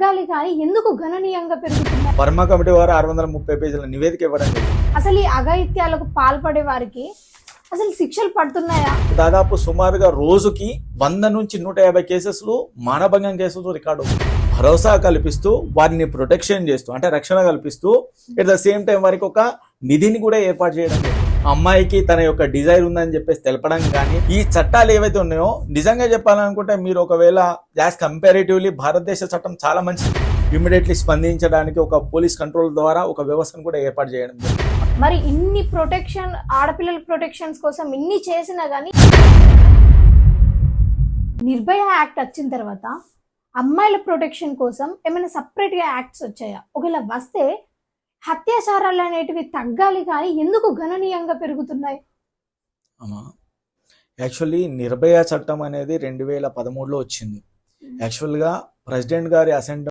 తగ్గాలి కానీ ఎందుకు గణనీయంగా పెరుగుతున్నాయి? వర్మ కమిటీ వారు 630 పేజీల నివేదిక ఇవ్వడం జరిగింది. అసలు ఈ అఘాయిత్యాలకు పాల్పడే వారికి అసలు శిక్షలు పడుతున్నాయా? దాదాపు సుమారుగా రోజుకి 100 నుంచి 150 కేసెస్లు మానభంగం కేసులు రికార్డు భరోసా కల్పిస్తూ వారిని ప్రొటెక్షన్ చేస్తూ అంటే రక్షణ కల్పిస్తూ ఎట్ ద సేమ్ టైం వారికి ఒక నిధిని కూడా ఏర్పాటు చేయడం జరిగింది. అమ్మాయికి తన యొక్క డిజైర్ ఉందని చెప్పేసి తెలపడం కానీ ఈ చట్టాలు ఏవైతే ఉన్నాయో నిజంగా చెప్పాలనుకుంటే మీరు ఒకవేళ యాజ్ కంపారిటివ్లీ భారతదేశ చట్టం చాలా మంచిది. ఇమ్మీడియట్లీ స్పందించడానికి ఒక పోలీస్ కంట్రోల్ ద్వారా ఒక వ్యవస్థను కూడా ఏర్పాటు చేయడం జరిగింది. మరి ఇన్ని ప్రొటెక్షన్ ఆడపిల్లల ప్రొటెక్షన్స్ కోసం ఇన్ని చేసినా కానీ నిర్భయ యాక్ట్ వచ్చిన తర్వాత అమ్మాయిల ప్రొటెక్షన్ కోసం ఏమైనా సపరేట్గా యాక్ట్స్ వచ్చాయా? ఒకవేళ వస్తే అత్యాచారాలు అనేటివి తగ్గాలి కానీ ఎందుకు గణనీయంగా పెరుగుతున్నాయి? యాక్చువల్లీ నిర్భయ చట్టం అనేది 2013లో వచ్చింది. యాక్చువల్గా ప్రెసిడెంట్ గారి అసెంట్